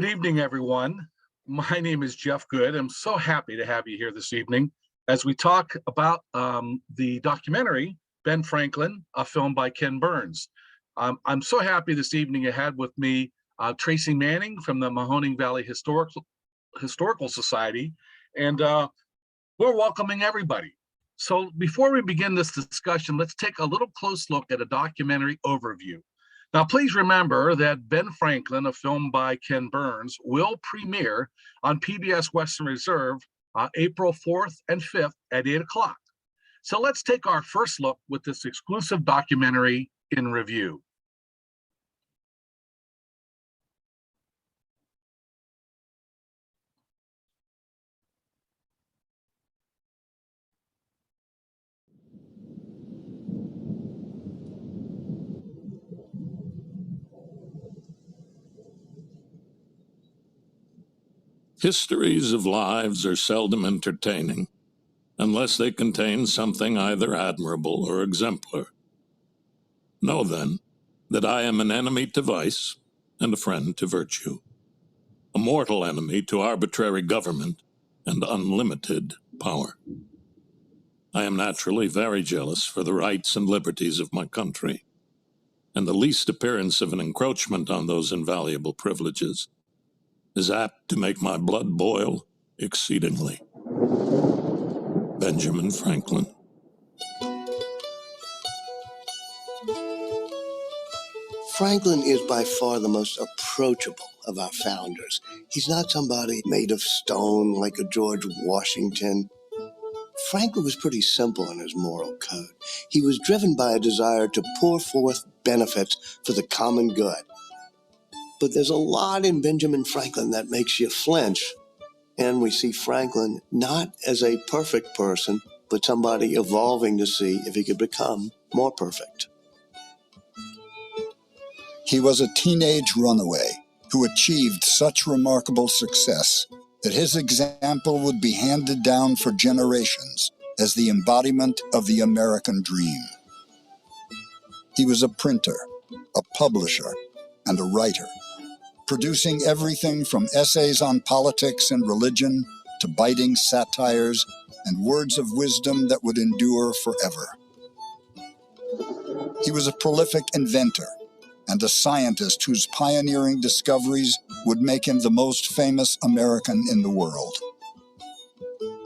Good evening, everyone. My name is Jeff Good. I'm so happy to have you here this evening as we talk about the documentary, Ben Franklin, a film by Ken Burns. I'm so happy this evening I had with me Traci Manning from the Mahoning Valley Historical Society, and we're welcoming everybody. So before we begin this discussion, let's take a little close look at a documentary overview. Now, please remember that Ben Franklin, a film by Ken Burns, will premiere on PBS Western Reserve April 4th and 5th at 8 o'clock. So let's take our first look with this exclusive documentary in review. Histories of lives are seldom entertaining, unless they contain something either admirable or exemplar. Know, then, that I am an enemy to vice and a friend to virtue, a mortal enemy to arbitrary government and unlimited power. I am naturally very jealous for the rights and liberties of my country, and the least appearance of an encroachment on those invaluable privileges is apt to make my blood boil exceedingly. Benjamin Franklin. Franklin is by far the most approachable of our founders. He's not somebody made of stone like a George Washington. Franklin was pretty simple in his moral code. He was driven by a desire to pour forth benefits for the common good. But there's a lot in Benjamin Franklin that makes you flinch. And we see Franklin not as a perfect person, but somebody evolving to see if he could become more perfect. He was a teenage runaway who achieved such remarkable success that his example would be handed down for generations as the embodiment of the American dream. He was a printer, a publisher, and a writer, producing everything from essays on politics and religion to biting satires and words of wisdom that would endure forever. He was a prolific inventor and a scientist whose pioneering discoveries would make him the most famous American in the world.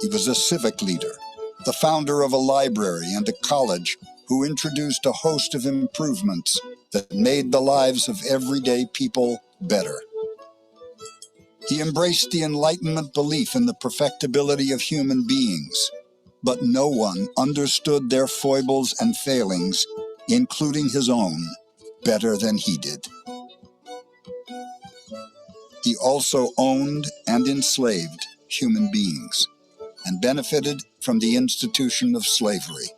He was a civic leader, the founder of a library and a college who introduced a host of improvements that made the lives of everyday people better. He embraced the Enlightenment belief in the perfectibility of human beings, but no one understood their foibles and failings, including his own, better than he did. He also owned and enslaved human beings and benefited from the institution of slavery.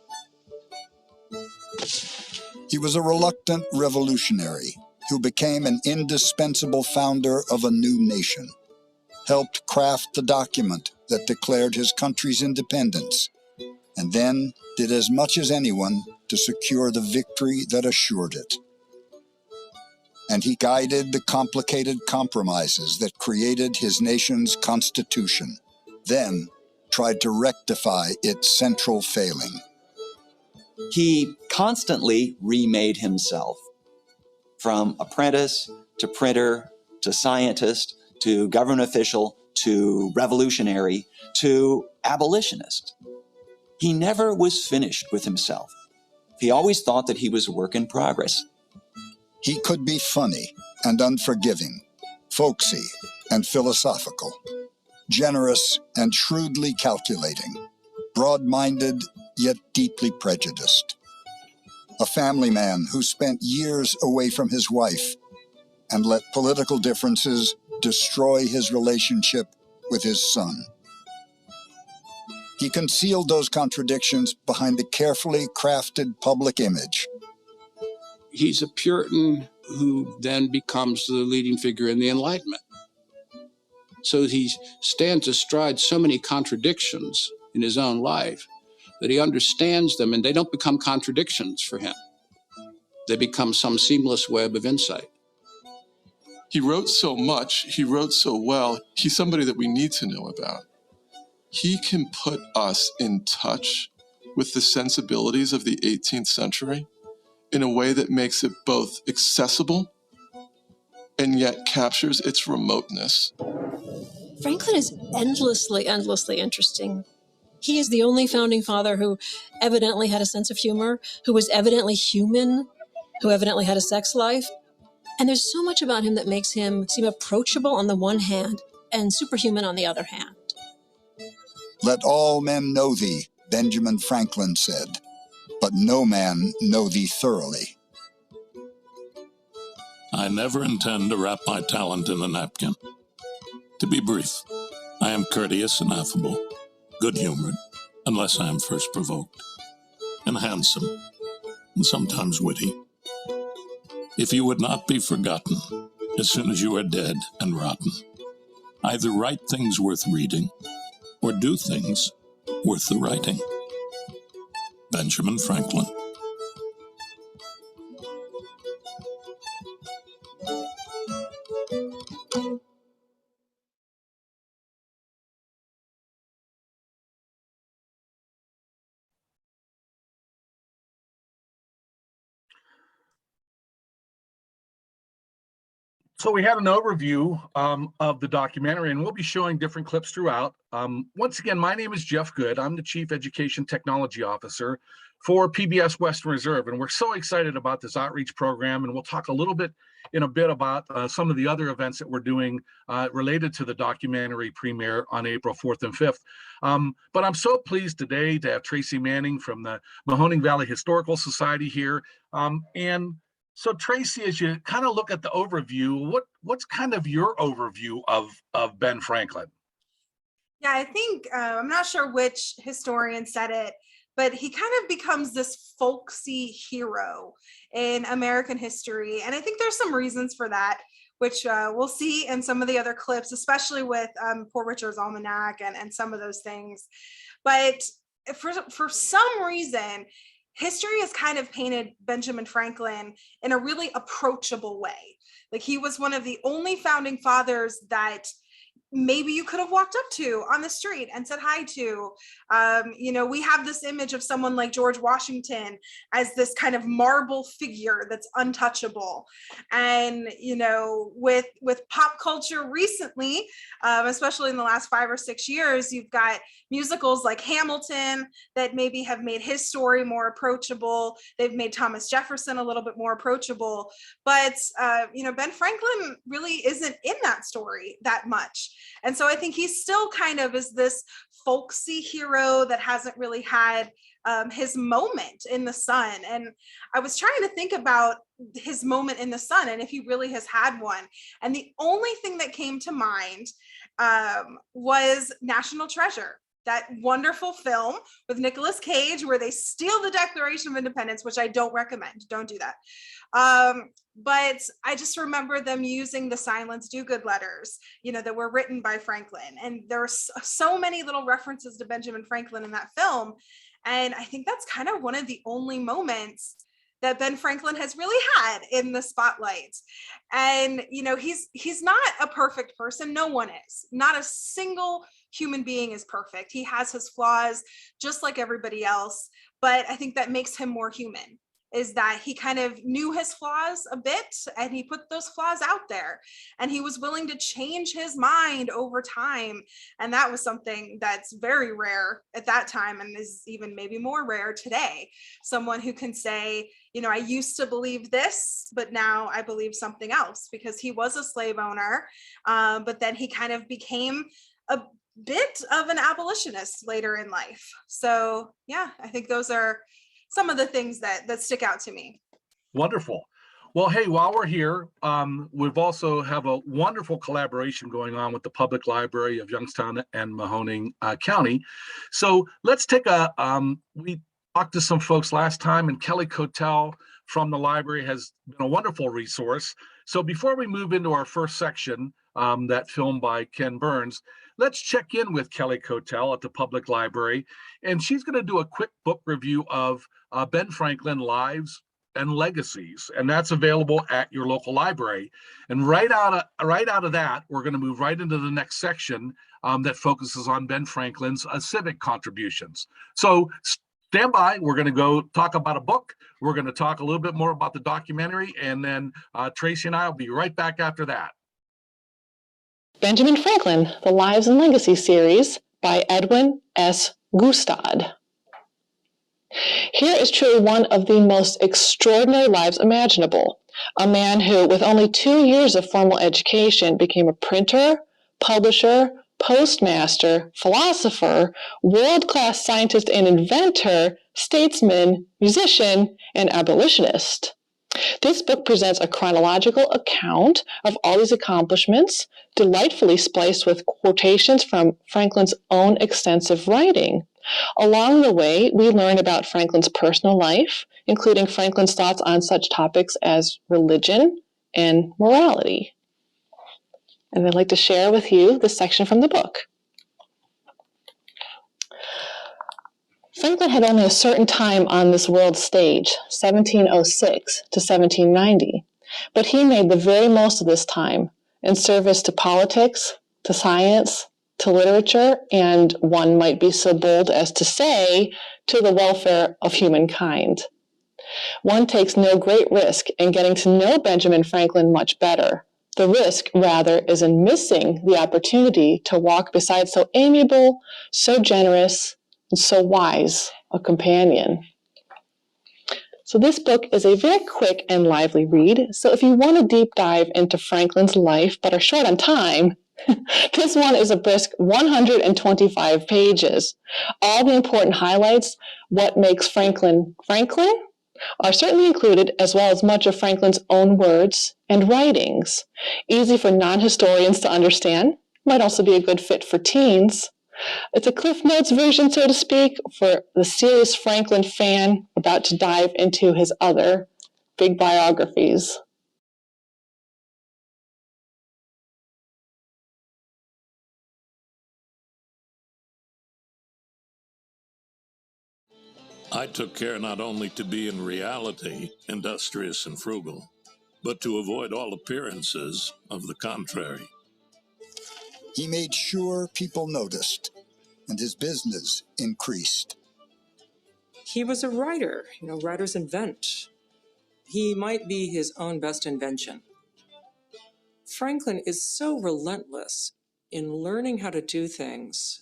He was a reluctant revolutionary who became an indispensable founder of a new nation, helped craft the document that declared his country's independence, and then did as much as anyone to secure the victory that assured it. And he guided the complicated compromises that created his nation's constitution, then tried to rectify its central failing. He constantly remade himself, from apprentice to printer to scientist to government official to revolutionary to abolitionist. He never was finished with himself. He always thought that he was a work in progress. He could be funny and unforgiving, folksy and philosophical, generous and shrewdly calculating, broad-minded yet deeply prejudiced. A family man who spent years away from his wife and let political differences destroy his relationship with his son. He concealed those contradictions behind a carefully crafted public image. He's a Puritan who then becomes the leading figure in the Enlightenment. So he stands astride so many contradictions in his own life that he understands them, and they don't become contradictions for him. They become some seamless web of insight. He wrote so much, he wrote so well. He's somebody that we need to know about. He can put us in touch with the sensibilities of the 18th century in a way that makes it both accessible and yet captures its remoteness. Franklin is endlessly, endlessly interesting. He is the only founding father who evidently had a sense of humor, who was evidently human, who evidently had a sex life. And there's so much about him that makes him seem approachable on the one hand and superhuman on the other hand. Let all men know thee, Benjamin Franklin said, but no man know thee thoroughly. I never intend to wrap my talent in a napkin. To be brief, I am courteous and affable, good-humored, unless I am first provoked, and handsome, and sometimes witty. If you would not be forgotten as soon as you are dead and rotten, either write things worth reading or do things worth the writing. Benjamin Franklin. So we had an overview of the documentary, and we'll be showing different clips throughout. Once again, my name is Jeff Good. I'm the Chief Education Technology Officer for PBS Western Reserve, and we're so excited about this outreach program, and we'll talk a little bit in a bit about some of the other events that we're doing related to the documentary premiere on April 4th and 5th. But I'm so pleased today to have Traci Manning from the Mahoning Valley Historical Society here. So Traci, as you kind of look at the overview, what's kind of your overview of Ben Franklin? Yeah, I think, I'm not sure which historian said it, but he kind of becomes this folksy hero in American history. And I think there's some reasons for that, which we'll see in some of the other clips, especially with Poor Richard's Almanac and some of those things. But for some reason, history has kind of painted Benjamin Franklin in a really approachable way. Like, he was one of the only founding fathers that maybe you could have walked up to on the street and said hi to. We have this image of someone like George Washington as this kind of marble figure that's untouchable. And, with pop culture recently, especially in the last 5 or 6 years, you've got musicals like Hamilton that maybe have made his story more approachable. They've made Thomas Jefferson a little bit more approachable. But, Ben Franklin really isn't in that story that much. And so I think he still kind of is this folksy hero that hasn't really had his moment in the sun. And I was trying to think about his moment in the sun and if he really has had one. And the only thing that came to mind was National Treasure, that wonderful film with Nicolas Cage where they steal the Declaration of Independence, which I don't recommend. Don't do that. But I just remember them using the Silence Do-Good letters, that were written by Franklin. And there were so many little references to Benjamin Franklin in that film. And I think that's kind of one of the only moments that Ben Franklin has really had in the spotlight. And, he's not a perfect person. No one is. Not a single human being is perfect. He has his flaws just like everybody else. But I think that makes him more human, is that he kind of knew his flaws a bit and he put those flaws out there and he was willing to change his mind over time. And that was something that's very rare at that time and is even maybe more rare today. Someone who can say, I used to believe this, but now I believe something else, because he was a slave owner. But then he kind of became a bit of an abolitionist later in life. So yeah, I think those are some of the things that stick out to me. Wonderful. Well, hey, while we're here, we've also have a wonderful collaboration going on with the Public Library of Youngstown and Mahoning County. So let's take we talked to some folks last time, and Kelly Cotel from the library has been a wonderful resource. So before we move into our first section, that film by Ken Burns, let's check in with Kelly Cotel at the Public Library, and she's going to do a quick book review of Ben Franklin, Lives and Legacies, and that's available at your local library. And right out of that, we're going to move right into the next section that focuses on Ben Franklin's civic contributions. So stand by. We're going to go talk about a book. We're going to talk a little bit more about the documentary, and then Traci and I will be right back after that. Benjamin Franklin, The Lives and Legacy series by Edwin S. Gustad. Here is truly one of the most extraordinary lives imaginable. A man who, with only 2 years of formal education, became a printer, publisher, postmaster, philosopher, world-class scientist and inventor, statesman, musician, and abolitionist. This book presents a chronological account of all these accomplishments, delightfully spliced with quotations from Franklin's own extensive writing. Along the way, we learn about Franklin's personal life, including Franklin's thoughts on such topics as religion and morality. And I'd like to share with you this section from the book. Franklin had only a certain time on this world stage, 1706 to 1790, but he made the very most of this time in service to politics, to science, to literature, and one might be so bold as to say, to the welfare of humankind. One takes no great risk in getting to know Benjamin Franklin much better. The risk, rather, is in missing the opportunity to walk beside so amiable, so generous, and so wise a companion. So this book is a very quick and lively read. So if you want to deep dive into Franklin's life but are short on time, this one is a brisk 125 pages. All the important highlights, what makes Franklin Franklin, are certainly included, as well as much of Franklin's own words and writings. Easy for non-historians to understand, might also be a good fit for teens. It's a Cliff Notes version, so to speak, for the serious Franklin fan about to dive into his other big biographies. I took care not only to be in reality industrious and frugal, but to avoid all appearances of the contrary. He made sure people noticed, and his business increased. He was a writer. Writers invent. He might be his own best invention. Franklin is so relentless in learning how to do things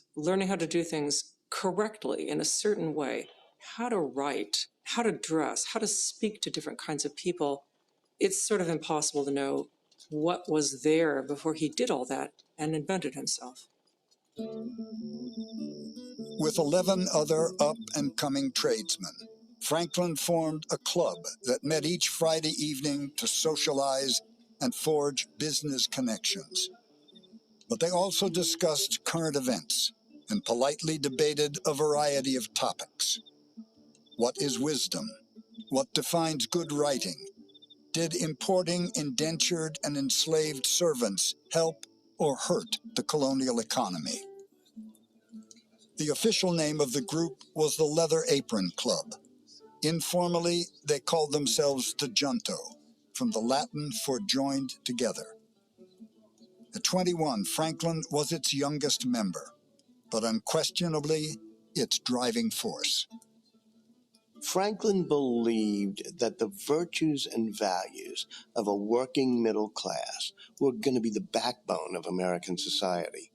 correctly in a certain way, how to write, how to dress, how to speak to different kinds of people. It's sort of impossible to know what was there before he did all that and invented himself. With 11 other up-and-coming tradesmen, Franklin formed a club that met each Friday evening to socialize and forge business connections. But they also discussed current events and politely debated a variety of topics. What is wisdom? What defines good writing? Did importing indentured and enslaved servants help or hurt the colonial economy? The official name of the group was the Leather Apron Club. Informally, they called themselves the Junto, from the Latin for joined together. At 21, Franklin was its youngest member, but unquestionably its driving force. Franklin believed that the virtues and values of a working middle class were going to be the backbone of American society.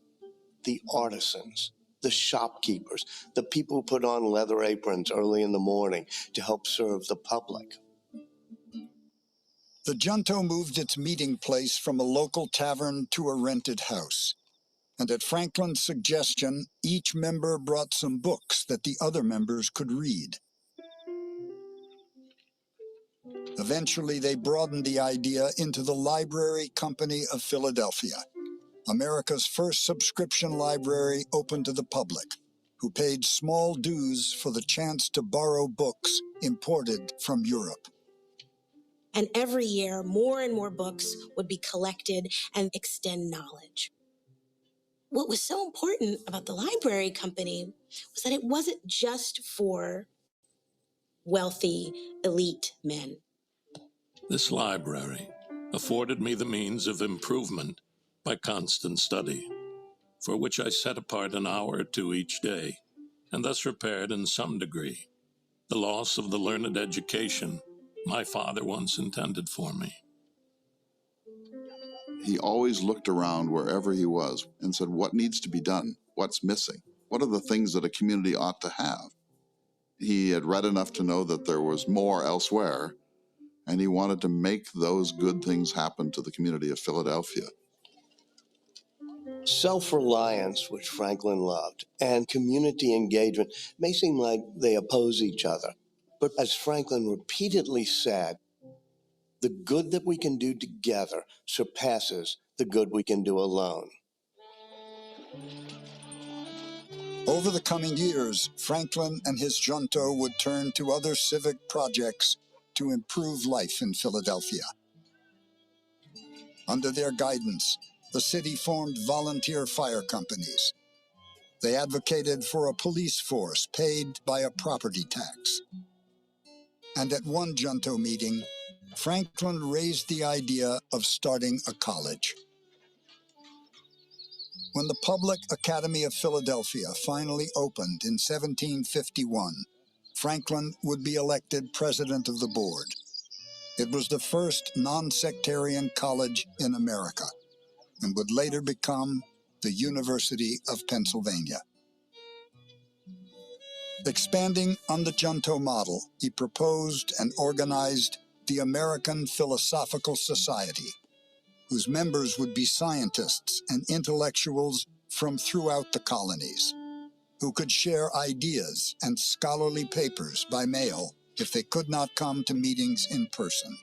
The artisans, the shopkeepers, the people who put on leather aprons early in the morning to help serve the public. The Junto moved its meeting place from a local tavern to a rented house. And at Franklin's suggestion, each member brought some books that the other members could read. Eventually, they broadened the idea into the Library Company of Philadelphia, America's first subscription library open to the public, who paid small dues for the chance to borrow books imported from Europe. And every year, more and more books would be collected and extend knowledge. What was so important about the library company was that it wasn't just for wealthy, elite men. This library afforded me the means of improvement by constant study, for which I set apart an hour or two each day, and thus repaired in some degree the loss of the learned education my father once intended for me. He always looked around wherever he was and said, what needs to be done? What's missing? What are the things that a community ought to have? He had read enough to know that there was more elsewhere, and he wanted to make those good things happen to the community of Philadelphia. Self-reliance, which Franklin loved, and community engagement may seem like they oppose each other. But as Franklin repeatedly said, the good that we can do together surpasses the good we can do alone. Over the coming years, Franklin and his Junto would turn to other civic projects to improve life in Philadelphia. Under their guidance, the city formed volunteer fire companies. They advocated for a police force paid by a property tax. And at one Junto meeting, Franklin raised the idea of starting a college. When the Public Academy of Philadelphia finally opened in 1751, Franklin would be elected president of the board. It was the first non-sectarian college in America and would later become the University of Pennsylvania. Expanding on the Junto model, he proposed and organized the American Philosophical Society, whose members would be scientists and intellectuals from throughout the colonies, who could share ideas and scholarly papers by mail if they could not come to meetings in person.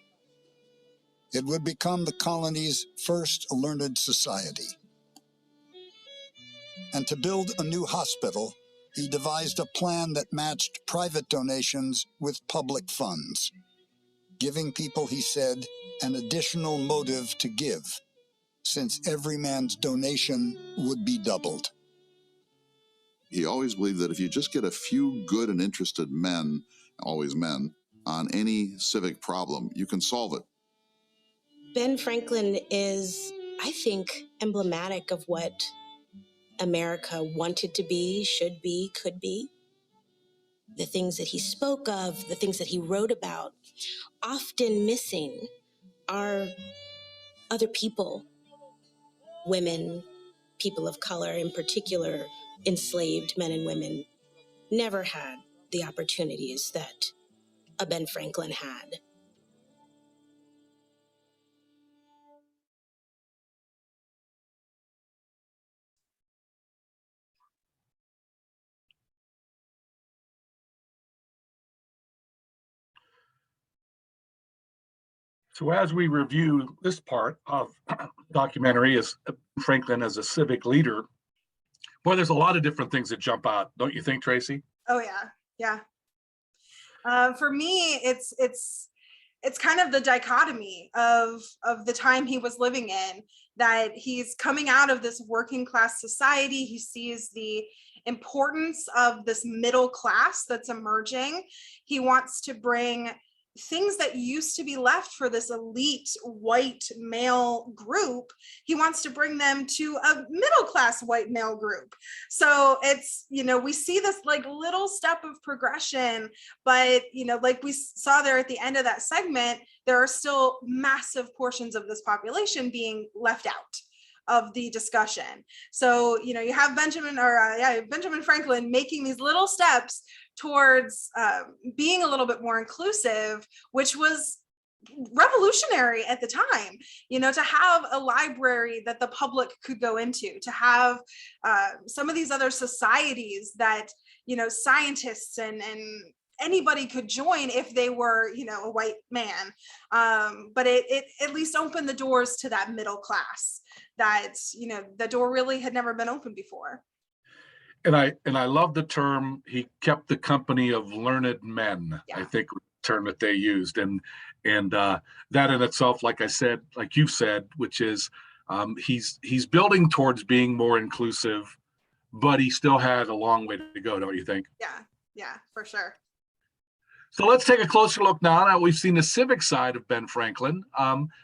It would become the colony's first learned society. And to build a new hospital, he devised a plan that matched private donations with public funds, giving people, he said, an additional motive to give, since every man's donation would be doubled. He always believed that if you just get a few good and interested men, always men, on any civic problem, you can solve it. Ben Franklin is, I think, emblematic of what America wanted to be, should be, could be. The things that he spoke of, the things that he wrote about, often missing are other people, women, people of color, in particular, enslaved men and women, never had the opportunities that a Ben Franklin had. So as we review this part of documentary as Franklin as a civic leader, boy, there's a lot of different things that jump out, don't you think, Tracy? Oh yeah, yeah. For me, it's kind of the dichotomy of the time he was living in, that he's coming out of this working class society. He sees the importance of this middle class that's emerging. He wants to bring things that used to be left for this elite white male group. He wants to bring them to a middle class white male group. So it's, we see this like little step of progression, but like we saw there at the end of that segment, there are still massive portions of this population being left out of the discussion. So, you have Benjamin Franklin making these little steps towards being a little bit more inclusive, which was revolutionary at the time, to have a library that the public could go into, to have some of these other societies that, scientists and anybody could join if they were, a white man. But it at least opened the doors to that middle class that, the door really had never been opened before. And I love the term, he kept the company of learned men, yeah. I think was the term that they used. And that in itself, like I said, like you said, which is he's building towards being more inclusive, but he still had a long way to go, don't you think? Yeah, for sure. So let's take a closer look now. Now we've seen the civic side of Ben Franklin.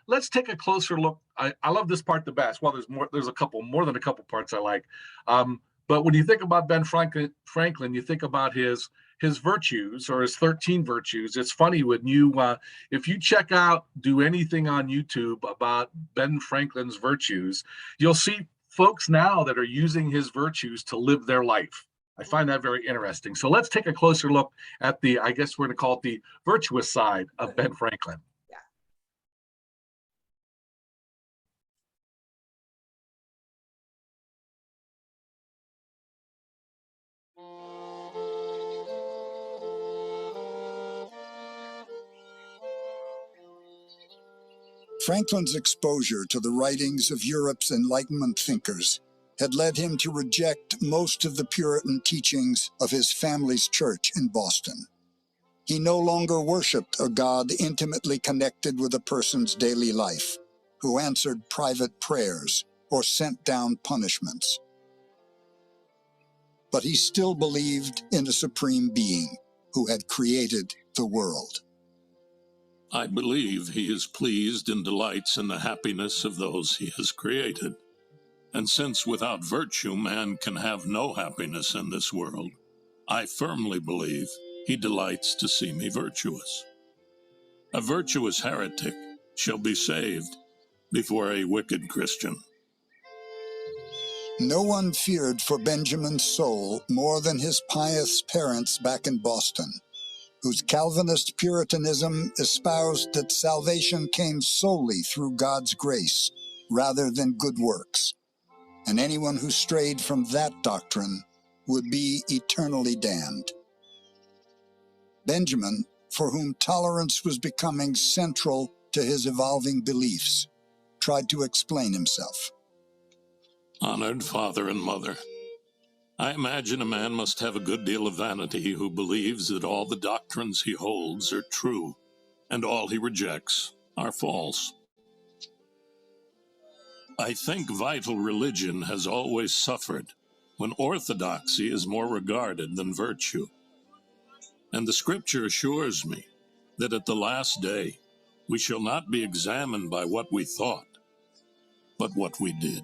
Let's take a closer look. I love this part the best. Well, there's more than a couple parts I like. But when you think about Ben Franklin, you think about his virtues, or his 13 virtues. It's funny when if you do anything on YouTube about Ben Franklin's virtues, you'll see folks now that are using his virtues to live their life. I find that very interesting. So let's take a closer look at I guess we're going to call it the virtuous side of Ben Franklin. Franklin's exposure to the writings of Europe's Enlightenment thinkers had led him to reject most of the Puritan teachings of his family's church in Boston. He no longer worshipped a God intimately connected with a person's daily life, who answered private prayers or sent down punishments. But he still believed in a supreme being who had created the world. I believe he is pleased and delights in the happiness of those he has created. And since without virtue man can have no happiness in this world, I firmly believe he delights to see me virtuous. A virtuous heretic shall be saved before a wicked Christian. No one feared for Benjamin's soul more than his pious parents back in Boston, whose Calvinist Puritanism espoused that salvation came solely through God's grace rather than good works, and anyone who strayed from that doctrine would be eternally damned. Benjamin, for whom tolerance was becoming central to his evolving beliefs, tried to explain himself. Honored father and mother, I imagine a man must have a good deal of vanity who believes that all the doctrines he holds are true, and all he rejects are false. I think vital religion has always suffered when orthodoxy is more regarded than virtue. And the scripture assures me that at the last day we shall not be examined by what we thought, but what we did.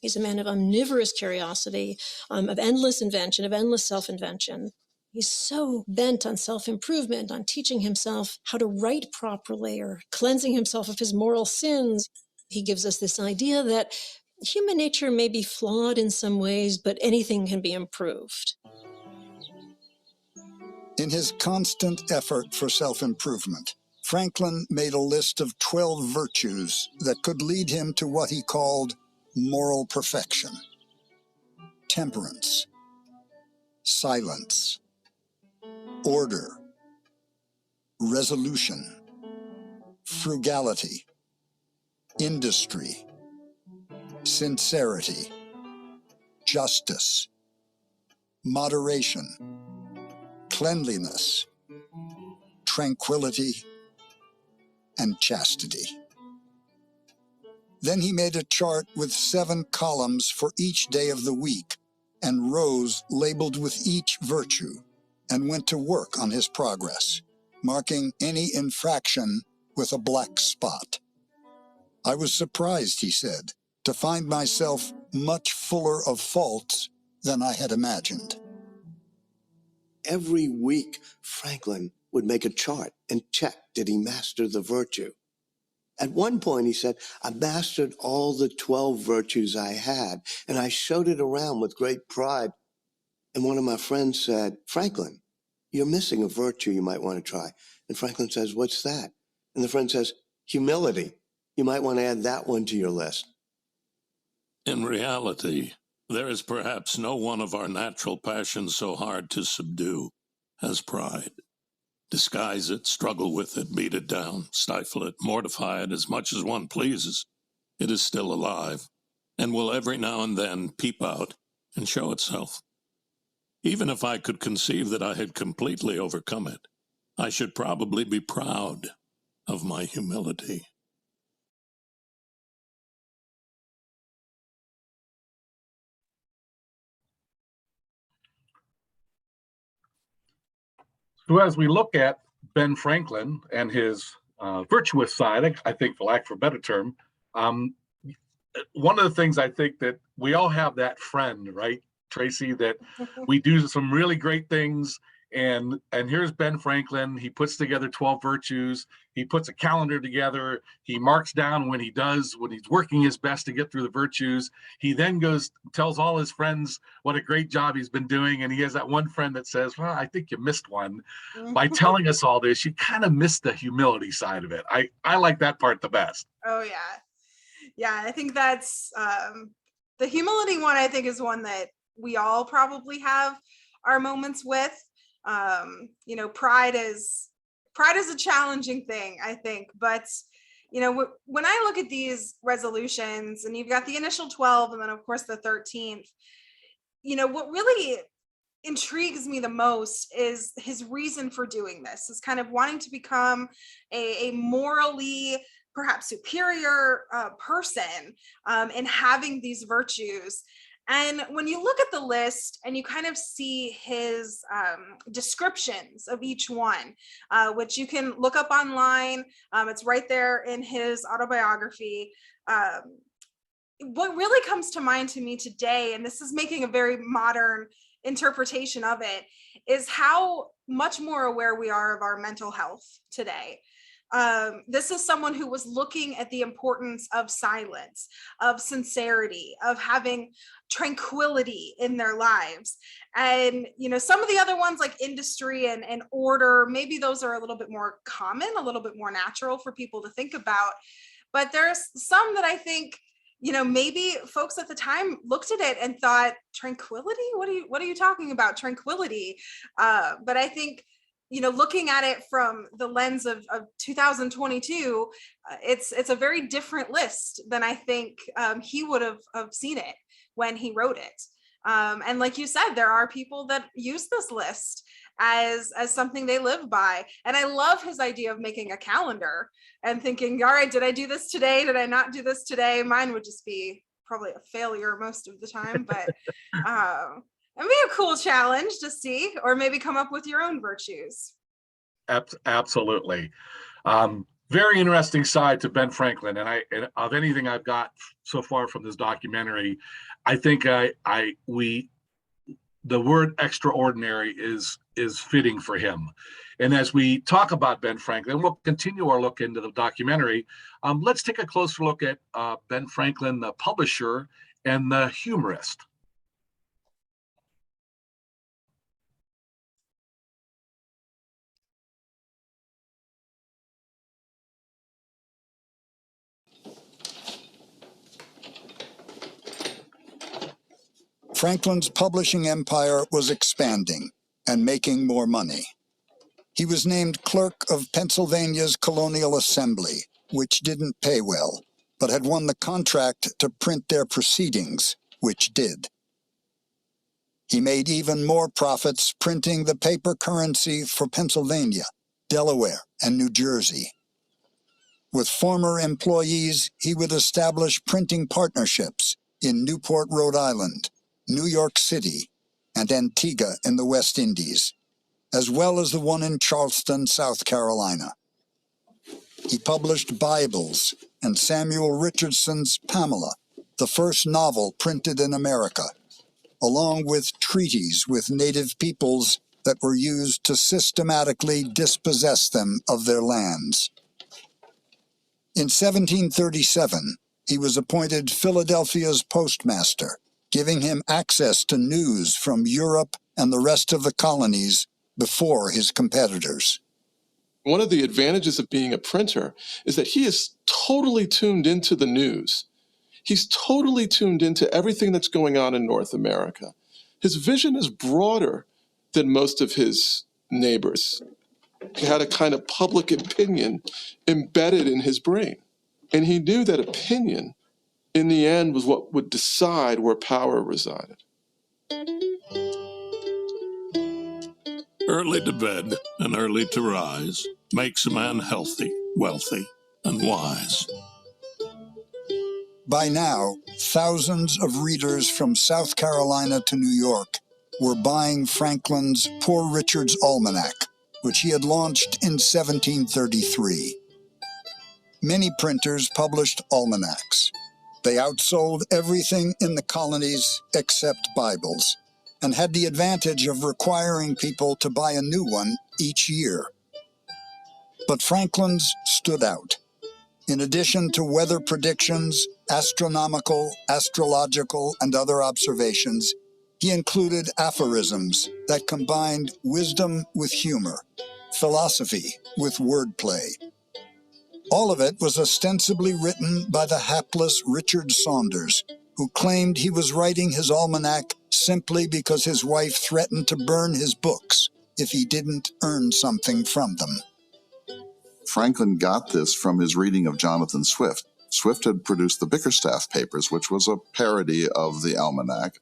He's a man of omnivorous curiosity, of endless invention, of endless self-invention. He's so bent on self-improvement, on teaching himself how to write properly or cleansing himself of his moral sins. He gives us this idea that human nature may be flawed in some ways, but anything can be improved. In his constant effort for self-improvement, Franklin made a list of 12 virtues that could lead him to what he called moral perfection: temperance, silence, order, resolution, frugality, industry, sincerity, justice, moderation, cleanliness, tranquility, and chastity. Then he made a chart with 7 columns for each day of the week and rows labeled with each virtue, and went to work on his progress, marking any infraction with a black spot. I was surprised, he said, to find myself much fuller of faults than I had imagined. Every week, Franklin would make a chart and check, did he master the virtue? At one point, he said, I mastered all the 12 virtues I had, and I showed it around with great pride. And one of my friends said, Franklin, you're missing a virtue you might want to try. And Franklin says, what's that? And the friend says, humility. You might want to add that one to your list. In reality, there is perhaps no one of our natural passions so hard to subdue as pride. Disguise it, struggle with it, beat it down, stifle it, mortify it as much as one pleases. It is still alive, and will every now and then peep out and show itself. Even if I could conceive that I had completely overcome it, I should probably be proud of my humility. So as we look at Ben Franklin and his virtuous side, I think, for lack of a better term, one of the things I think that we all have that friend, right, Tracy, that we do some really great things. And here's Ben Franklin. He puts together 12 virtues. He puts a calendar together. He marks down when he's working his best to get through the virtues. He then tells all his friends what a great job he's been doing. And he has that one friend that says, well, I think you missed one. By telling us all this, you kind of missed the humility side of it. I like that part the best. Oh, yeah. Yeah, I think that's the humility one, I think, is one that we all probably have our moments with. Pride is a challenging thing, I think, but when I look at these resolutions, and you've got the initial 12 and then of course the 13th, what really intrigues me the most is his reason for doing this, is kind of wanting to become a morally perhaps superior person, and having these virtues. And when you look at the list and you kind of see his descriptions of each one, which you can look up online, it's right there in his autobiography. What really comes to mind to me today, and this is making a very modern interpretation of it, is how much more aware we are of our mental health today. This is someone who was looking at the importance of silence, of sincerity, of having tranquility in their lives. And, some of the other ones like industry and order, maybe those are a little bit more common, a little bit more natural for people to think about. But there's some that I think, maybe folks at the time looked at it and thought, tranquility? What are you talking about? Tranquility. But I think, looking at it from the lens of 2022, it's a very different list than I think he would have seen it when he wrote it. And like you said, there are people that use this list as something they live by. And I love his idea of making a calendar and thinking, all right, did I do this today? Did I not do this today? Mine would just be probably a failure most of the time, but it'd be a cool challenge to see, or maybe come up with your own virtues. Absolutely. Very interesting side to Ben Franklin. And of anything I've got so far from this documentary, I think the word extraordinary is fitting for him. And as we talk about Ben Franklin, we'll continue our look into the documentary. Let's take a closer look at Ben Franklin, the publisher and the humorist. Franklin's publishing empire was expanding and making more money. He was named clerk of Pennsylvania's Colonial Assembly, which didn't pay well, but had won the contract to print their proceedings, which did. He made even more profits printing the paper currency for Pennsylvania, Delaware, and New Jersey. With former employees, he would establish printing partnerships in Newport, Rhode Island, New York City, and Antigua in the West Indies, as well as the one in Charleston, South Carolina. He published Bibles and Samuel Richardson's Pamela, the first novel printed in America, along with treaties with native peoples that were used to systematically dispossess them of their lands. In 1737, he was appointed Philadelphia's postmaster, giving him access to news from Europe and the rest of the colonies before his competitors. One of the advantages of being a printer is that he is totally tuned into the news. He's totally tuned into everything that's going on in North America. His vision is broader than most of his neighbors. He had a kind of public opinion embedded in his brain. And he knew that opinion, in the end, was what would decide where power resided. Early to bed and early to rise makes a man healthy, wealthy, and wise. By now, thousands of readers from South Carolina to New York were buying Franklin's Poor Richard's Almanac, which he had launched in 1733. Many printers published almanacs. They outsold everything in the colonies except Bibles, and had the advantage of requiring people to buy a new one each year. But Franklin's stood out. In addition to weather predictions, astronomical, astrological, and other observations, he included aphorisms that combined wisdom with humor, philosophy with wordplay. All of it was ostensibly written by the hapless Richard Saunders, who claimed he was writing his almanac simply because his wife threatened to burn his books if he didn't earn something from them. Franklin got this from his reading of Jonathan Swift. Swift had produced the Bickerstaff Papers, which was a parody of the almanac,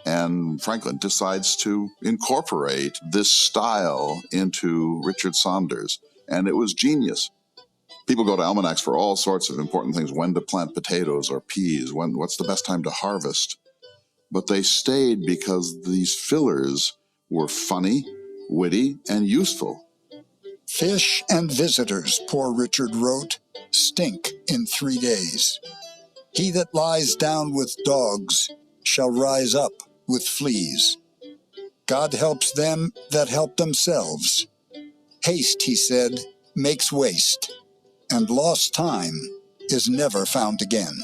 and Franklin decides to incorporate this style into Richard Saunders, and it was genius. People go to almanacs for all sorts of important things, when to plant potatoes or peas, what's the best time to harvest. But they stayed because these fillers were funny, witty, and useful. Fish and visitors, poor Richard wrote, stink in 3 days. He that lies down with dogs shall rise up with fleas. God helps them that help themselves. Haste, he said, makes waste, and lost time is never found again.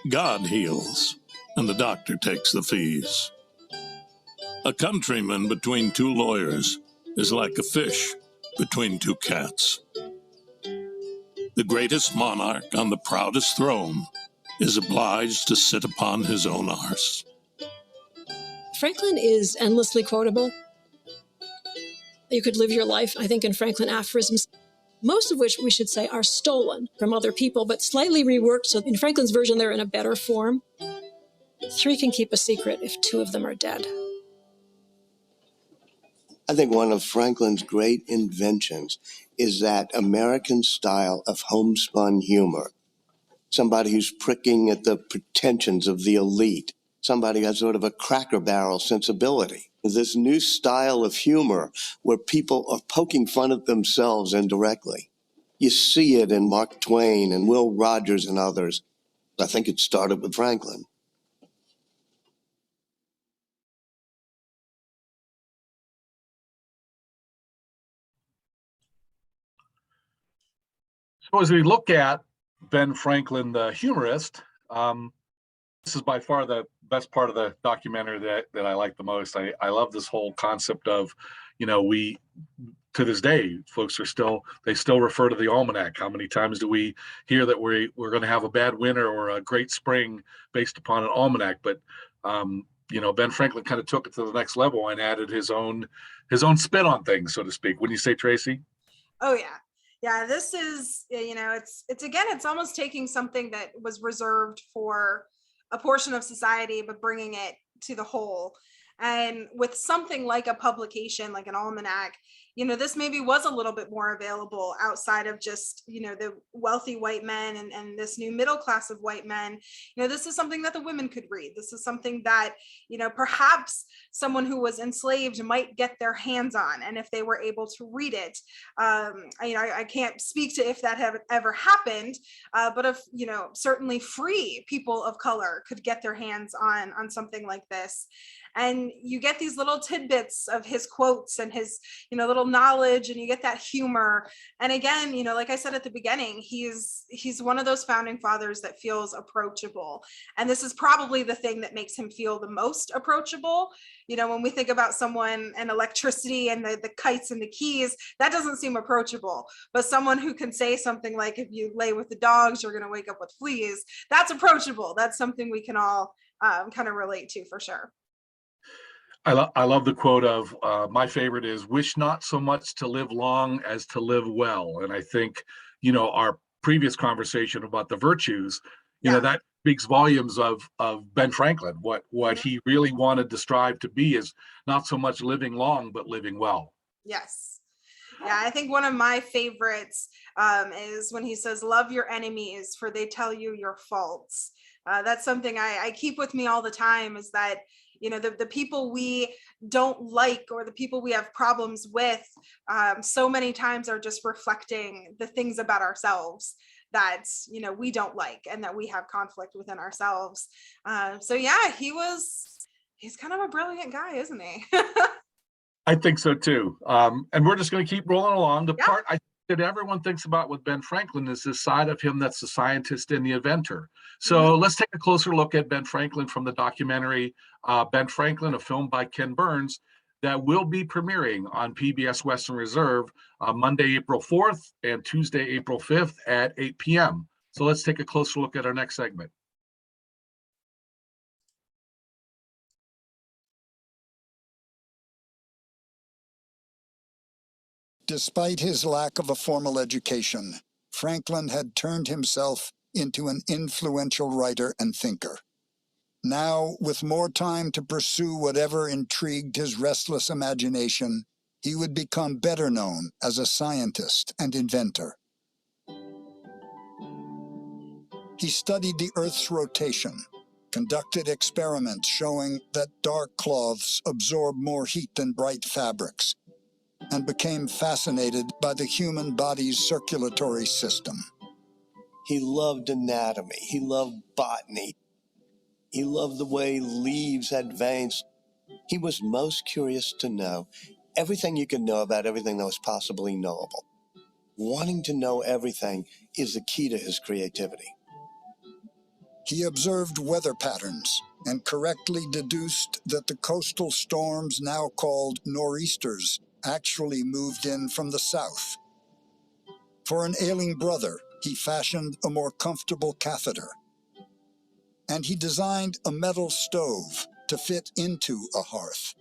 God heals, and the doctor takes the fees. A countryman between two lawyers is like a fish between two cats. The greatest monarch on the proudest throne is obliged to sit upon his own arse. Franklin is endlessly quotable. You could live your life, I think, in Franklin aphorisms, most of which we should say are stolen from other people, but slightly reworked. So in Franklin's version, they're in a better form. 3 can keep a secret if 2 of them are dead. I think one of Franklin's great inventions is that American style of homespun humor. Somebody who's pricking at the pretensions of the elite. Somebody who has sort of a Cracker Barrel sensibility. This new style of humor where people are poking fun at themselves indirectly. You see it in Mark Twain and Will Rogers and others. I think it started with Franklin. So as we look at Ben Franklin, the humorist, this is by far the best part of the documentary that I like the most. I love this whole concept of, we, to this day, folks they still refer to the almanac. How many times do we hear that we're going to have a bad winter or a great spring based upon an almanac? But Ben Franklin kind of took it to the next level and added his own spin on things, so to speak. Wouldn't you say, Tracy? Oh yeah. Yeah, this is, it's almost taking something that was reserved for a portion of society, but bringing it to the whole. And with something like a publication, like an almanac, this maybe was a little bit more available outside of just, the wealthy white men and this new middle class of white men. This is something that the women could read. This is something that, perhaps someone who was enslaved might get their hands on. And if they were able to read it, I can't speak to if that have ever happened, but if, certainly free people of color could get their hands on something like this. And you get these little tidbits of his quotes and his, little knowledge, and you get that humor. And again, like I said at the beginning, he's one of those founding fathers that feels approachable. And this is probably the thing that makes him feel the most approachable. When we think about someone and electricity and the kites and the keys, that doesn't seem approachable. But someone who can say something like, if you lay with the dogs, you're going to wake up with fleas, that's approachable. That's something we can all kind of relate to for sure. I love the quote of my favorite is, wish not so much to live long as to live well. And I think, our previous conversation about the virtues, that speaks volumes of Ben Franklin. What he really wanted to strive to be is not so much living long, but living well. Yes. Yeah, I think one of my favorites is when he says, love your enemies, for they tell you your faults. That's something I keep with me all the time, is that, the people we don't like or the people we have problems with, so many times are just reflecting the things about ourselves that, we don't like and that we have conflict within ourselves. So yeah, he's kind of a brilliant guy, isn't he? I think so too. And we're just going to keep rolling along. The Yeah. part that everyone thinks about with Ben Franklin is this side of him that's the scientist and the inventor. So let's take a closer look at Ben Franklin from the documentary Ben Franklin, a film by Ken Burns that will be premiering on PBS Western Reserve Monday, April 4th and Tuesday, April 5th at 8 p.m. So let's take a closer look at our next segment. Despite his lack of a formal education, Franklin had turned himself into an influential writer and thinker. Now, with more time to pursue whatever intrigued his restless imagination, he would become better known as a scientist and inventor. He studied the Earth's rotation, conducted experiments showing that dark cloths absorb more heat than bright fabrics, and became fascinated by the human body's circulatory system. He loved anatomy. He loved botany. He loved the way leaves had veins. He was most curious to know everything you could know about everything that was possibly knowable. Wanting to know everything is the key to his creativity. He observed weather patterns and correctly deduced that the coastal storms now called nor'easters actually moved in from the south. For an ailing brother, he fashioned a more comfortable catheter. And he designed a metal stove to fit into a hearth,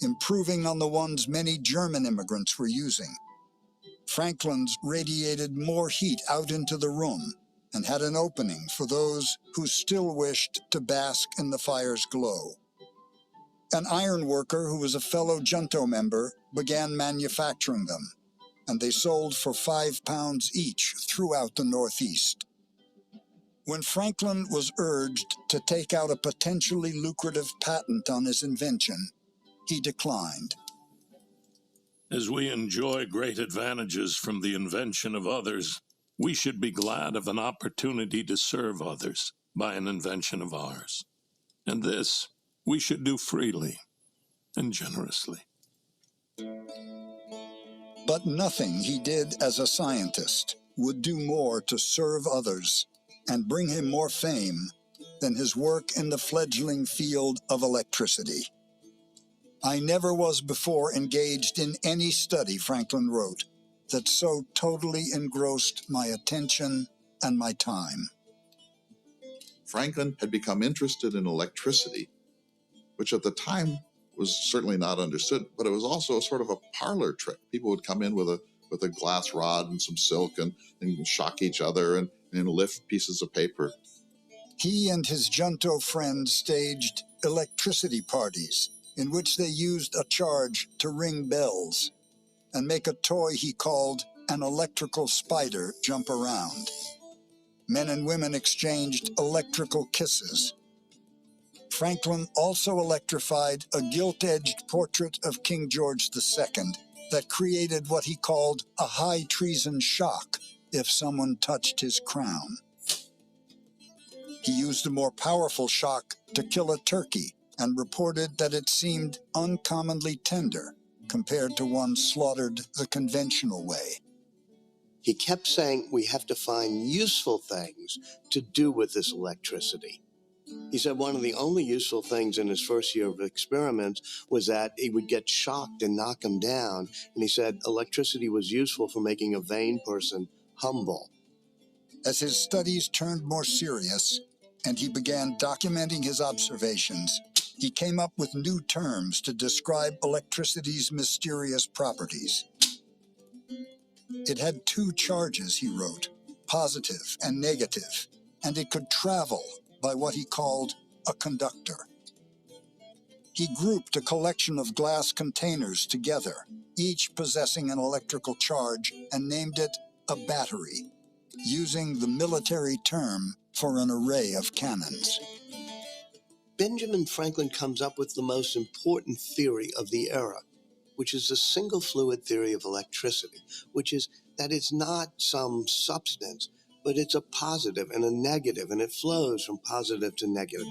improving on the ones many German immigrants were using. Franklin's radiated more heat out into the room and had an opening for those who still wished to bask in the fire's glow. An iron worker who was a fellow Junto member began manufacturing them, and they sold for £5 each throughout the Northeast. When Franklin was urged to take out a potentially lucrative patent on his invention, he declined. As we enjoy great advantages from the invention of others, we should be glad of an opportunity to serve others by an invention of ours. And this we should do freely and generously. But nothing he did as a scientist would do more to serve others and bring him more fame than his work in the fledgling field of electricity. I never was before engaged in any study, Franklin wrote, that so totally engrossed my attention and my time. Franklin had become interested in electricity, which at the time was certainly not understood, but it was also sort of a parlor trick. People would come in with a glass rod and some silk and shock each other and lift pieces of paper. He and his Junto friends staged electricity parties in which they used a charge to ring bells and make a toy he called an electrical spider jump around. Men and women exchanged electrical kisses. Franklin also electrified a gilt-edged portrait of King George II that created what he called a high treason shock if someone touched his crown. He used a more powerful shock to kill a turkey and reported that it seemed uncommonly tender compared to one slaughtered the conventional way. He kept saying we have to find useful things to do with this electricity. He said one of the only useful things in his first year of experiments was that he would get shocked and knock him down. And he said electricity was useful for making a vain person humble. As his studies turned more serious and he began documenting his observations, he came up with new terms to describe electricity's mysterious properties. It had two charges, he wrote, positive and negative, and it could travel by what he called a conductor. He grouped a collection of glass containers together, each possessing an electrical charge, and named it a battery, using the military term for an array of cannons. Benjamin Franklin comes up with the most important theory of the era, which is the single fluid theory of electricity, which is that it's not some substance, but it's a positive and a negative, and it flows from positive to negative.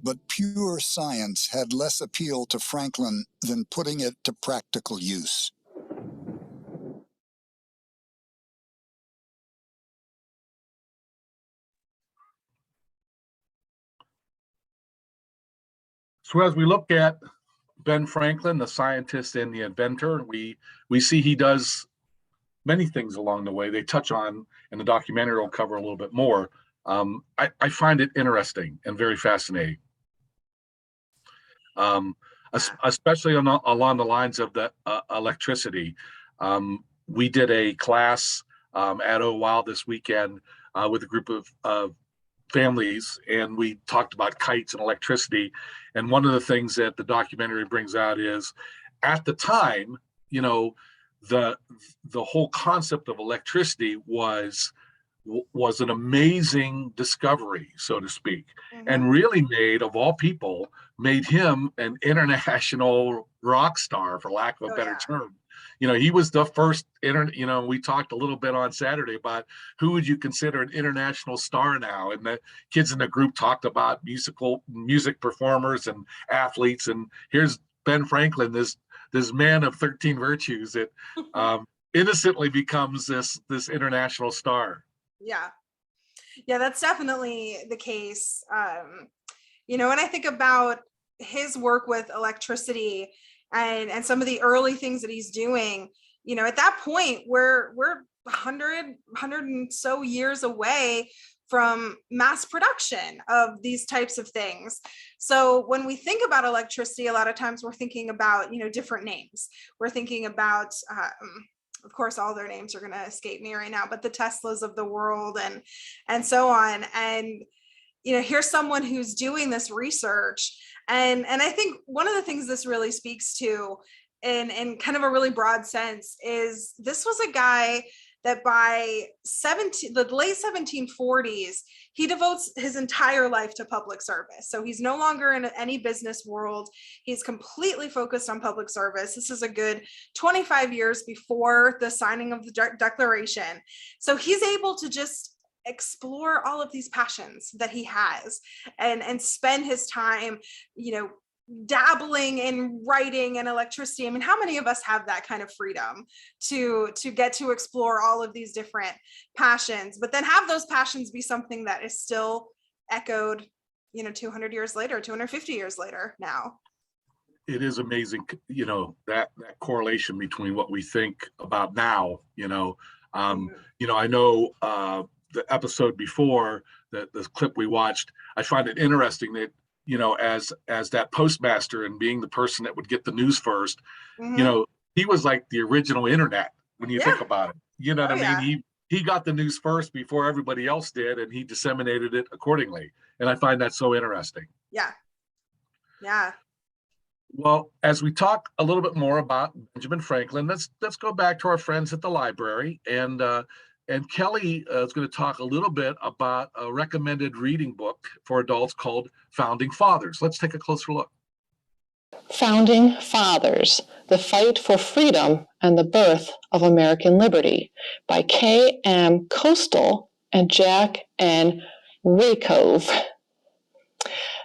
But pure science had less appeal to Franklin than putting it to practical use. So as we look at Ben Franklin, the scientist and the inventor, we see he does many things along the way. They touch on, and the documentary will cover a little bit more. I find it interesting and very fascinating, especially along the lines of the electricity. We did a class at OWOW this weekend with a group of families, and we talked about kites and electricity. And one of the things that the documentary brings out is, at the time, the whole concept of electricity was an amazing discovery, so to speak, and really of all people, made him an international rock star, for lack of a better term. He was the first, we talked a little bit on Saturday about who would you consider an international star now. And the kids in the group talked about music performers and athletes. And here's Ben Franklin, this man of 13 virtues that innocently becomes this international star. Yeah, that's definitely the case. When I think about his work with electricity and some of the early things that he's doing, at that point we're 100 and so years away from mass production of these types of things. So when we think about electricity, a lot of times we're thinking about, different names. We're thinking about, of course, all their names are going to escape me right now, but the Teslas of the world and so on. And, here's someone who's doing this research. And I think one of the things this really speaks to in kind of a really broad sense is this was a guy that by the late 1740s, he devotes his entire life to public service. So he's no longer in any business world. He's completely focused on public service. This is a good 25 years before the signing of the Declaration. So he's able to just explore all of these passions that he has and spend his time, dabbling in writing and electricity. I mean, how many of us have that kind of freedom to get to explore all of these different passions, but then have those passions be something that is still echoed, 200 years later, 250 years later now. It is amazing, that correlation between what we think about now, I know the episode before the clip we watched, I find it interesting that, as that postmaster and being the person that would get the news first, he was like the original internet when you think about it. You know what I mean? He got the news first before everybody else did, and he disseminated it accordingly. And I find that so interesting. Yeah. Well, as we talk a little bit more about Benjamin Franklin, let's go back to our friends at the library, and Kelly is going to talk a little bit about a recommended reading book for adults called Founding Fathers. Let's take a closer look. Founding Fathers, The Fight for Freedom and the Birth of American Liberty by K.M. Coastal and Jack N. Rakove.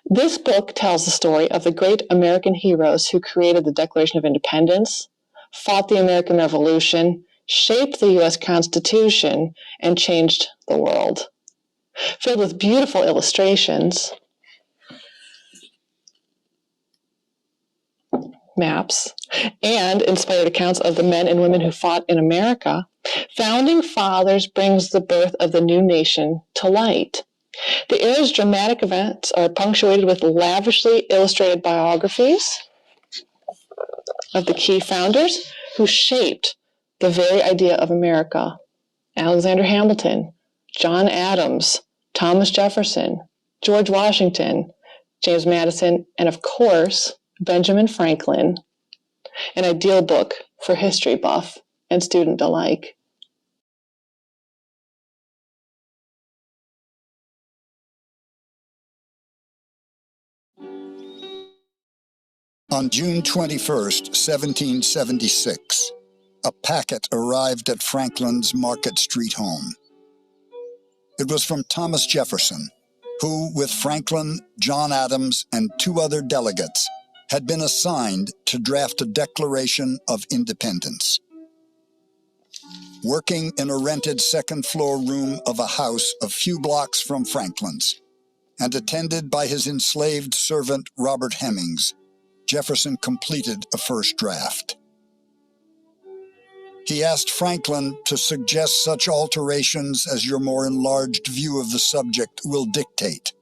This book tells the story of the great American heroes who created the Declaration of Independence, fought the American Revolution, shaped the U.S. Constitution, and changed the world. Filled with beautiful illustrations, maps, and inspired accounts of the men and women who fought in America, Founding Fathers brings the birth of the new nation to light. The era's dramatic events are punctuated with lavishly illustrated biographies of the key founders who shaped the very idea of America: Alexander Hamilton, John Adams, Thomas Jefferson, George Washington, James Madison, and of course, Benjamin Franklin. An ideal book for history buff and student alike. On June 21st, 1776, a packet arrived at Franklin's Market Street home. It was from Thomas Jefferson, who, with Franklin, John Adams, and 2 other delegates, had been assigned to draft a Declaration of Independence. Working in a rented second-floor room of a house a few blocks from Franklin's, and attended by his enslaved servant Robert Hemmings, Jefferson completed a first draft. He asked Franklin to suggest such alterations as your more enlarged view of the subject will dictate.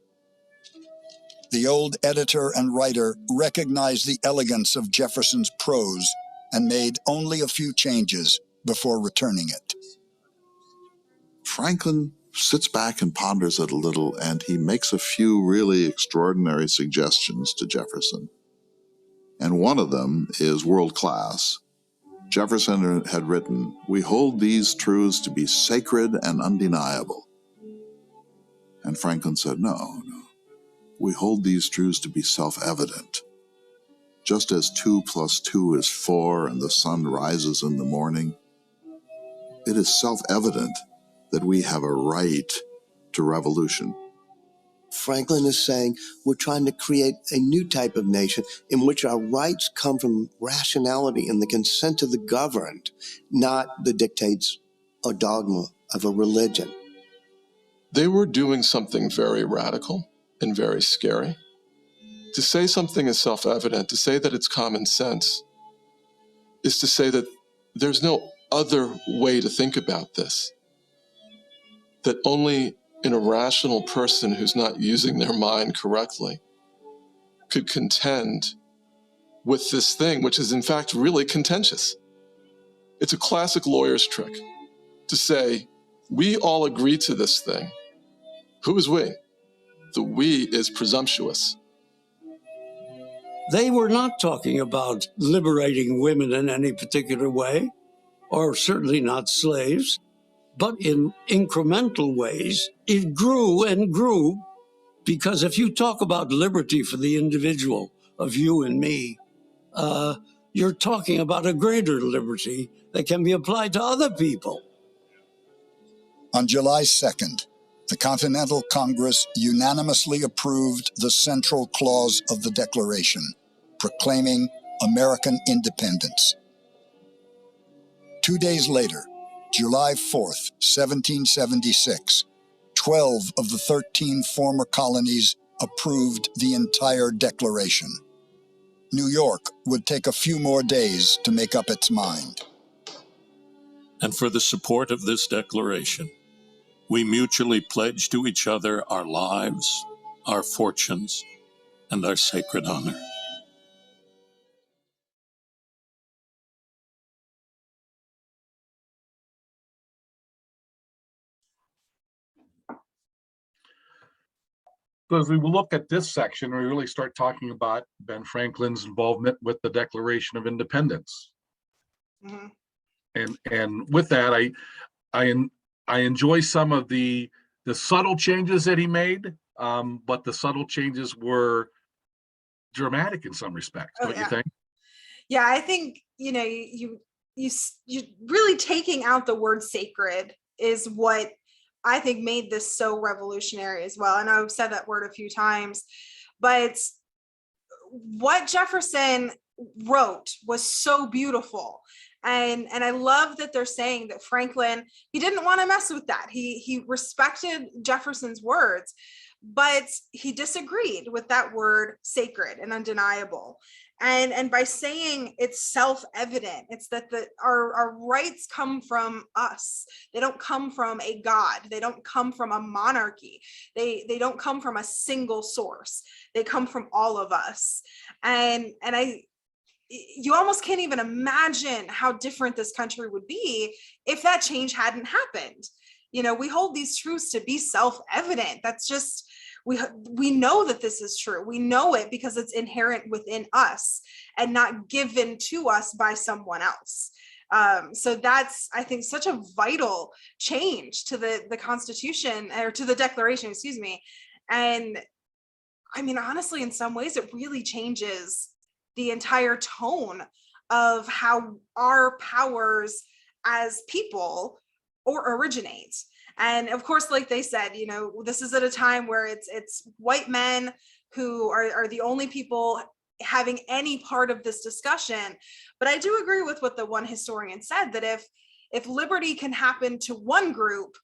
The old editor and writer recognized the elegance of Jefferson's prose and made only a few changes before returning it. Franklin sits back and ponders it a little, and he makes a few really extraordinary suggestions to Jefferson. And one of them is world class. Jefferson had written, "We hold these truths to be sacred and undeniable." And Franklin said, no. We hold these truths to be self-evident. Just as 2 + 2 is 4 and the sun rises in the morning, it is self-evident that we have a right to revolution. Franklin is saying we're trying to create a new type of nation in which our rights come from rationality and the consent of the governed, not the dictates or dogma of a religion. They were doing something very radical and very scary. To say something is self-evident, to say that it's common sense, is to say that there's no other way to think about this. That only an irrational person who's not using their mind correctly could contend with this thing, which is in fact really contentious. It's a classic lawyer's trick to say, we all agree to this thing. Who is we? The we is presumptuous. They were not talking about liberating women in any particular way, or certainly not slaves, but in incremental ways. It grew and grew, because if you talk about liberty for the individual, of you and me, you're talking about a greater liberty that can be applied to other people. On July 2nd, the Continental Congress unanimously approved the central clause of the Declaration, proclaiming American independence. 2 days later, July 4th, 1776, 12 of the 13 former colonies approved the entire declaration. New York would take a few more days to make up its mind. And for the support of this declaration, we mutually pledge to each other our lives, our fortunes, and our sacred honor. So as we look at this section, we really start talking about Ben Franklin's involvement with the Declaration of Independence. Mm-hmm. And with that, I enjoy some of the subtle changes that he made, but the subtle changes were dramatic in some respects, don't you think? Yeah, I think, you really taking out the word sacred is what I think made this so revolutionary as well. And I've said that word a few times, but what Jefferson wrote was so beautiful. And I love that they're saying that Franklin, he didn't want to mess with that. He respected Jefferson's words, but he disagreed with that word sacred and undeniable. And by saying it's self-evident, it's that our rights come from us. They don't come from a God. They don't come from a monarchy. They don't come from a single source. They come from all of us. And you almost can't even imagine how different this country would be if that change hadn't happened. We hold these truths to be self-evident. That's just, we know that this is true. We know it because it's inherent within us and not given to us by someone else. So that's, I think, such a vital change to the Constitution, or to the Declaration, excuse me. And I mean, honestly, in some ways, it really changes the entire tone of how our powers as people originate. And of course, like they said, this is at a time where it's white men who are the only people having any part of this discussion. But I do agree with what the one historian said, that if liberty can happen to one group,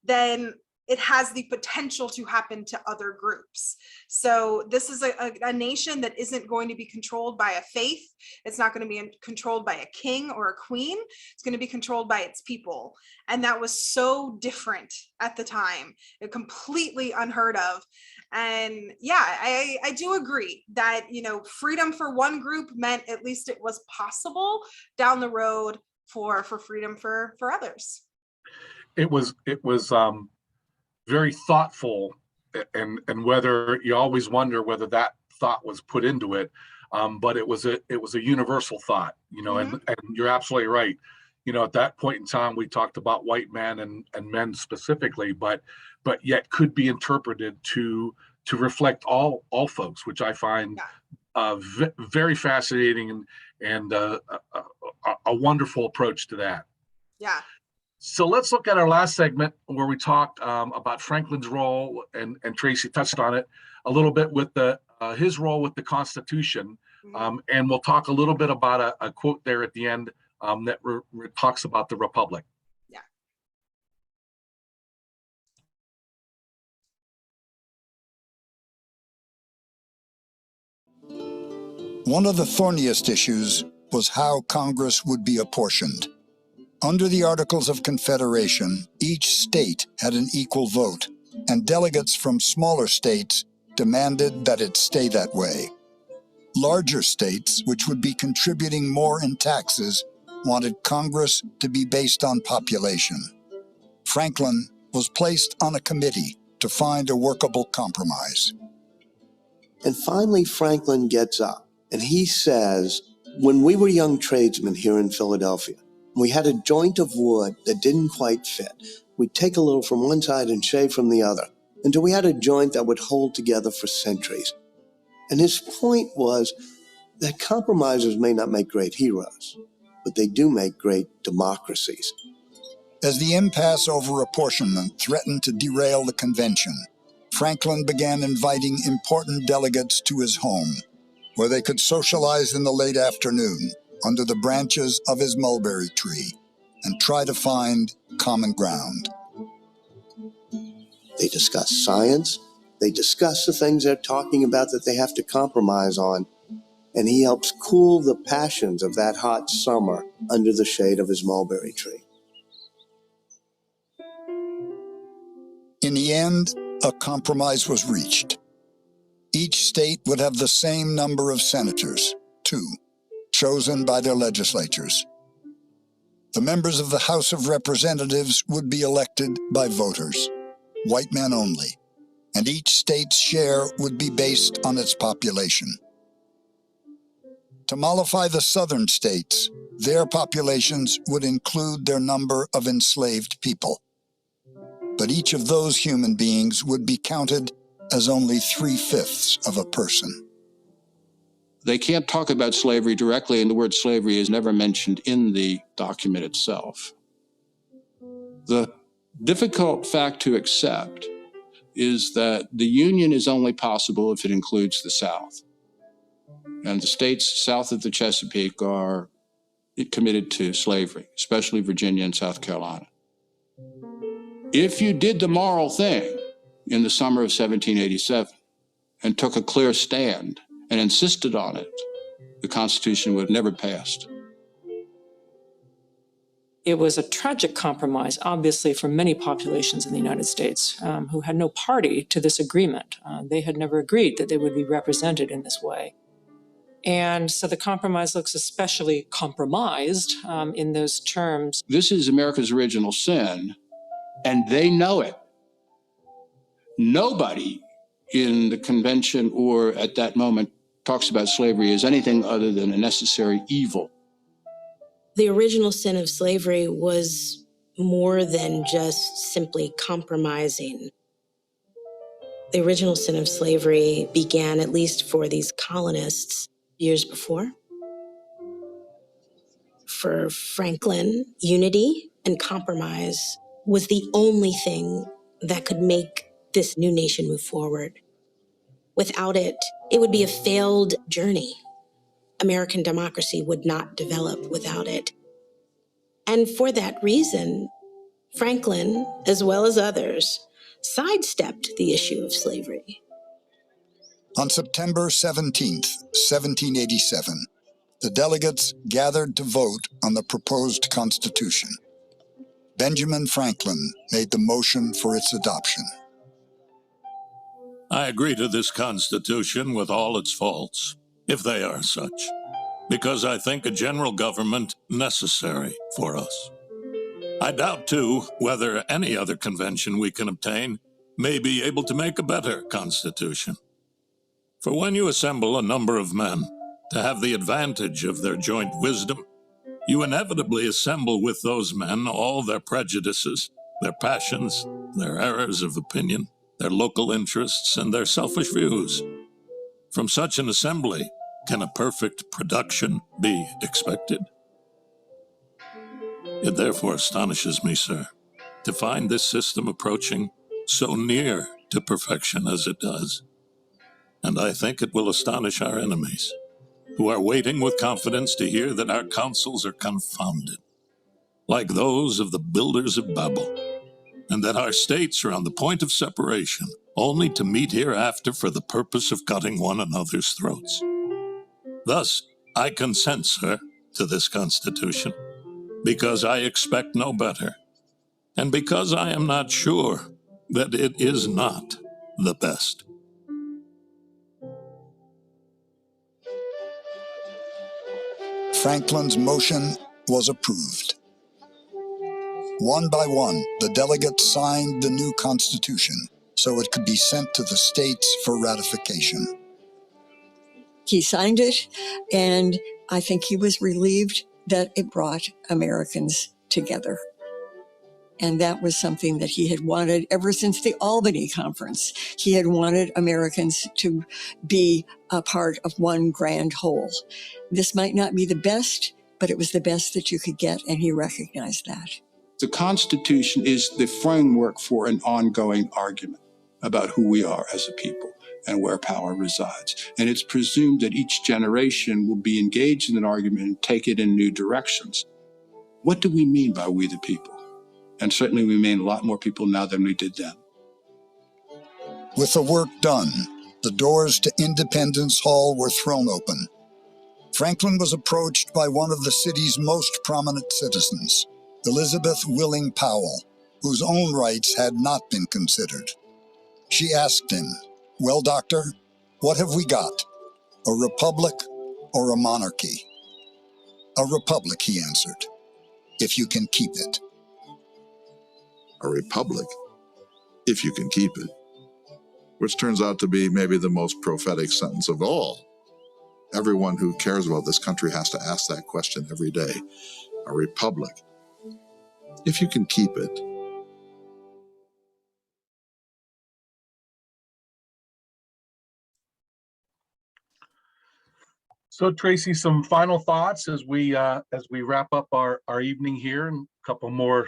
then it has the potential to happen to other groups. So this is a nation that isn't going to be controlled by a faith. It's not going to be controlled by a king or a queen. It's going to be controlled by its people. And that was so different at the time, completely unheard of. And yeah, I do agree that, freedom for one group meant at least it was possible down the road for freedom for others. It was very thoughtful, and whether you always wonder whether that thought was put into it, but it was a universal thought, and you're absolutely right. At that point in time, we talked about white men and men specifically, but yet could be interpreted to reflect all folks, which I find very fascinating and a wonderful approach to that. Yeah. So let's look at our last segment where we talked about Franklin's role, and Traci touched on it a little bit with his role with the Constitution, and we'll talk a little bit about a quote there at the end that talks about the Republic. Yeah. One of the thorniest issues was how Congress would be apportioned. Under the Articles of Confederation, each state had an equal vote, and delegates from smaller states demanded that it stay that way. Larger states, which would be contributing more in taxes, wanted Congress to be based on population. Franklin was placed on a committee to find a workable compromise. And finally, Franklin gets up and he says, when we were young tradesmen here in Philadelphia, we had a joint of wood that didn't quite fit. We'd take a little from one side and shave from the other until we had a joint that would hold together for centuries. And his point was that compromises may not make great heroes, but they do make great democracies. As the impasse over apportionment threatened to derail the convention, Franklin began inviting important delegates to his home, where they could socialize in the late afternoon under the branches of his mulberry tree and try to find common ground. They discuss science. They discuss the things they're talking about that they have to compromise on. And he helps cool the passions of that hot summer under the shade of his mulberry tree. In the end, a compromise was reached. Each state would have the same number of senators, 2, chosen by their legislatures. The members of the House of Representatives would be elected by voters, white men only, and each state's share would be based on its population. To mollify the southern states, their populations would include their number of enslaved people. But each of those human beings would be counted as only 3/5 of a person. They can't talk about slavery directly, and the word slavery is never mentioned in the document itself. The difficult fact to accept is that the Union is only possible if it includes the South. And the states south of the Chesapeake are committed to slavery, especially Virginia and South Carolina. If you did the moral thing in the summer of 1787 and took a clear stand and insisted on it, the Constitution would have never passed. It was a tragic compromise, obviously, for many populations in the United States who had no party to this agreement. They had never agreed that they would be represented in this way. And so the compromise looks especially compromised in those terms. This is America's original sin, and they know it. Nobody in the convention or at that moment talks about slavery as anything other than a necessary evil. The original sin of slavery was more than just simply compromising. The original sin of slavery began, at least for these colonists, years before. For Franklin, unity and compromise was the only thing that could make this new nation move forward. Without it, it would be a failed journey. American democracy would not develop without it. And for that reason, Franklin, as well as others, sidestepped the issue of slavery. On September 17th, 1787, the delegates gathered to vote on the proposed Constitution. Benjamin Franklin made the motion for its adoption. I agree to this Constitution with all its faults, if they are such, because I think a general government necessary for us. I doubt, too, whether any other convention we can obtain may be able to make a better Constitution. For when you assemble a number of men to have the advantage of their joint wisdom, you inevitably assemble with those men all their prejudices, their passions, their errors of opinion, their local interests, and their selfish views. From such an assembly, can a perfect production be expected? It therefore astonishes me, sir, to find this system approaching so near to perfection as it does. And I think it will astonish our enemies, who are waiting with confidence to hear that our counsels are confounded, like those of the builders of Babel, and that our states are on the point of separation, only to meet hereafter for the purpose of cutting one another's throats. Thus, I consent, sir, to this Constitution, because I expect no better, and because I am not sure that it is not the best. Franklin's motion was approved. One by one, the delegates signed the new Constitution so it could be sent to the states for ratification. He signed it, and I think he was relieved that it brought Americans together. And that was something that he had wanted ever since the Albany Conference. He had wanted Americans to be a part of one grand whole. This might not be the best, but it was the best that you could get, and he recognized that. The Constitution is the framework for an ongoing argument about who we are as a people and where power resides. And it's presumed that each generation will be engaged in an argument and take it in new directions. What do we mean by we the people? And certainly we mean a lot more people now than we did then. With the work done, the doors to Independence Hall were thrown open. Franklin was approached by one of the city's most prominent citizens, Elizabeth Willing Powell, whose own rights had not been considered. She asked him, "Well, doctor, what have we got? A republic or a monarchy?" "A republic," he answered, "if you can keep it." A republic, if you can keep it. Which turns out to be maybe the most prophetic sentence of all. Everyone who cares about this country has to ask that question every day. A republic, if you can keep it. So Traci, some final thoughts as we wrap up our evening here, and a couple more.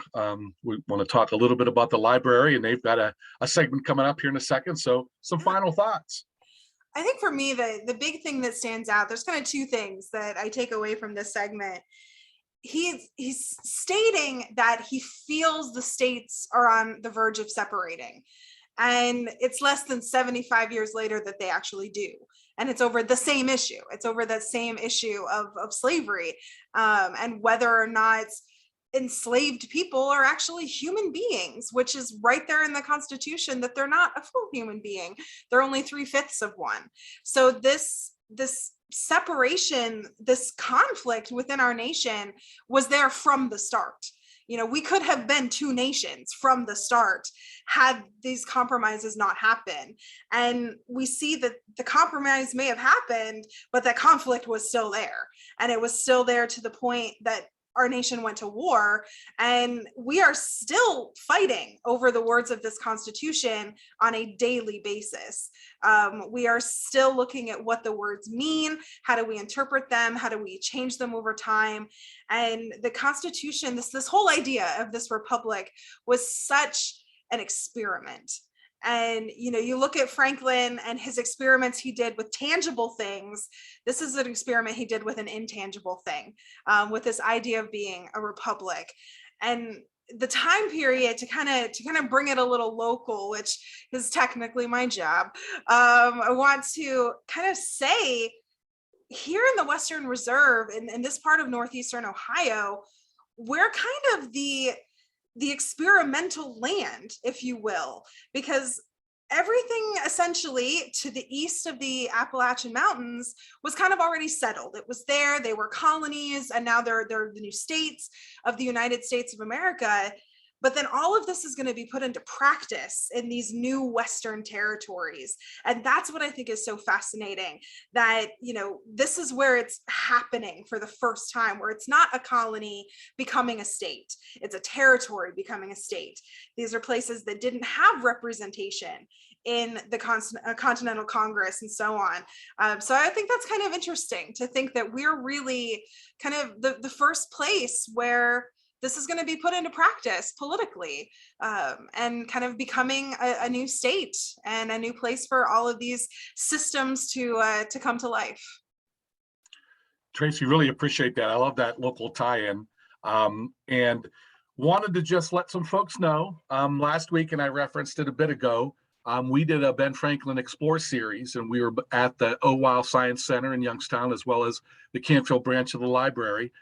We want to talk a little bit about the library, and they've got a segment coming up here in a second. So some final thoughts. I think for me, the big thing that stands out, there's kind of two things that I take away from this segment. He's stating that he feels the states are on the verge of separating. And it's less than 75 years later that they actually do. And it's over the same issue. It's over that same issue of slavery, and whether or not enslaved people are actually human beings, which is right there in the Constitution, that they're not a full human being. They're only 3/5 of one. So this separation, this conflict within our nation was there from the start. You know, we could have been two nations from the start had these compromises not happened. And we see that the compromise may have happened, but that conflict was still there. And it was still there to the point that our nation went to war, and we are still fighting over the words of this Constitution on a daily basis. We are still looking at what the words mean, how do we interpret them, how do we change them over time. And the Constitution, this whole idea of this republic was such an experiment. And, you know, you look at Franklin and his experiments he did with tangible things. This is an experiment he did with an intangible thing, with this idea of being a republic. And the time period, to kind of bring it a little local, which is technically my job, I want to kind of say, here in the Western Reserve, in this part of northeastern Ohio, we're kind of the experimental land, if you will, because everything essentially to the east of the Appalachian Mountains was kind of already settled. It was there, they were colonies, and now they're the new states of the United States of America. But then all of this is going to be put into practice in these new Western territories. And that's what I think is so fascinating, that, you know, this is where it's happening for the first time, where it's not a colony becoming a state, it's a territory becoming a state. These are places that didn't have representation in the Continental Congress and so on. So I think that's kind of interesting to think that we're really kind of the first place where this is going to be put into practice politically, and kind of becoming a new state and a new place for all of these systems to come to life. Traci, really appreciate that. I love that local tie-in, and wanted to just let some folks know, last week, and I referenced it a bit ago, we did a Ben Franklin Explore series, and we were at the OWOW Science Center in Youngstown, as well as the Canfield branch of the library.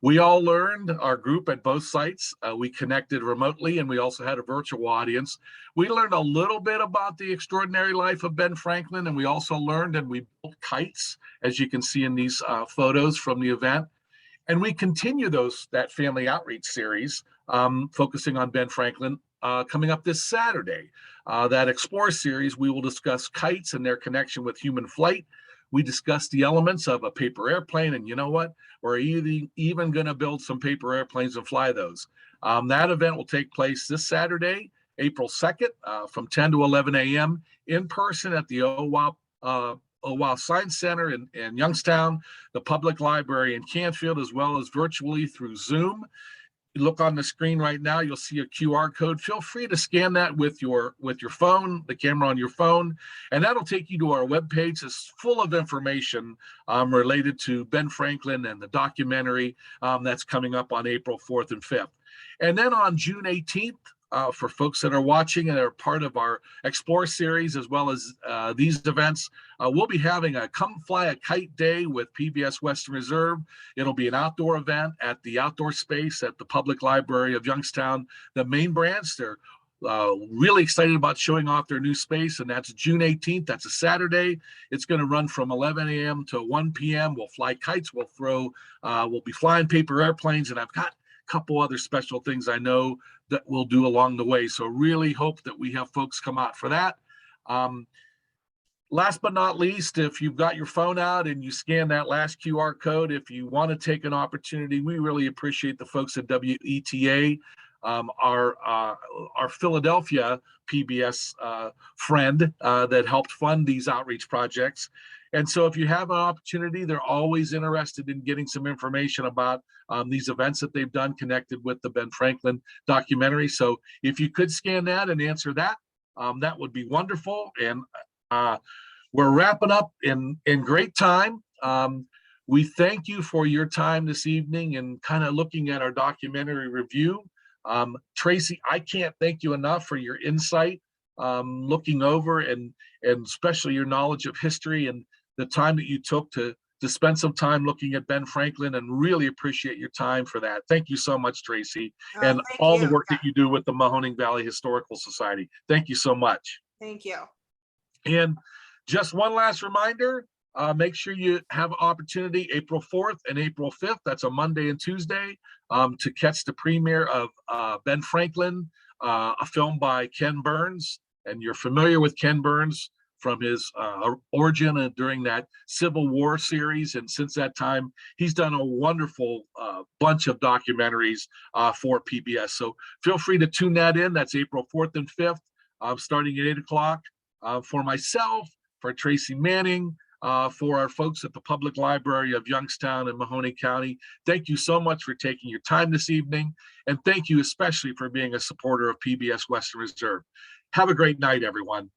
We all learned, our group at both sites, we connected remotely, and we also had a virtual audience. We learned a little bit about the extraordinary life of Ben Franklin, and we also learned, and we built kites, as you can see in these photos from the event. And we continue that family outreach series, focusing on Ben Franklin, coming up this Saturday. That Explore series, we will discuss kites and their connection with human flight. We discussed the elements of a paper airplane, and you know what? We're even going to build some paper airplanes and fly those. That event will take place this Saturday, April 2nd, from 10 to 11 a.m. in person at the OWOW Science Center in Youngstown, the Public Library in Canfield, as well as virtually through Zoom. You look on the screen right now, you'll see a QR code. Feel free to scan that with your phone, the camera on your phone, and that'll take you to our webpage. It's full of information related to Ben Franklin and the documentary that's coming up on April 4th and 5th. And then on June 18th, for folks that are watching and are part of our Explore series, as well as these events, we'll be having a Come Fly a Kite Day with PBS Western Reserve. It'll be an outdoor event at the outdoor space at the Public Library of Youngstown, the main branch. They're really excited about showing off their new space, and that's June 18th. That's a Saturday. It's going to run from 11 a.m. to 1 p.m. We'll fly kites. We'll be flying paper airplanes, and I've got a couple other special things I know that we'll do along the way. So really hope that we have folks come out for that. Last but not least, if you've got your phone out and you scan that last QR code, if you want to take an opportunity, we really appreciate the folks at WETA, our Philadelphia PBS friend that helped fund these outreach projects. And so if you have an opportunity, they're always interested in getting some information about these events that they've done connected with the Ben Franklin documentary. So if you could scan that and answer that, that would be wonderful. And we're wrapping up in great time. We thank you for your time this evening and kind of looking at our documentary review. Traci, I can't thank you enough for your insight, looking over and especially your knowledge of history and the time that you took to spend some time looking at Ben Franklin, and really appreciate your time for that. Thank you so much, Traci, and all the work that you do with the Mahoning Valley Historical Society. Thank you so much. Thank you. And just one last reminder, make sure you have an opportunity April 4th and April 5th, that's a Monday and Tuesday, to catch the premiere of Ben Franklin, a film by Ken Burns. And you're familiar with Ken Burns from his origin during that Civil War series. And since that time, he's done a wonderful bunch of documentaries for PBS. So feel free to tune that in. That's April 4th and 5th, starting at 8 o'clock. For myself, for Traci Manning, for our folks at the Public Library of Youngstown and Mahoning County, thank you so much for taking your time this evening. And thank you especially for being a supporter of PBS Western Reserve. Have a great night, everyone.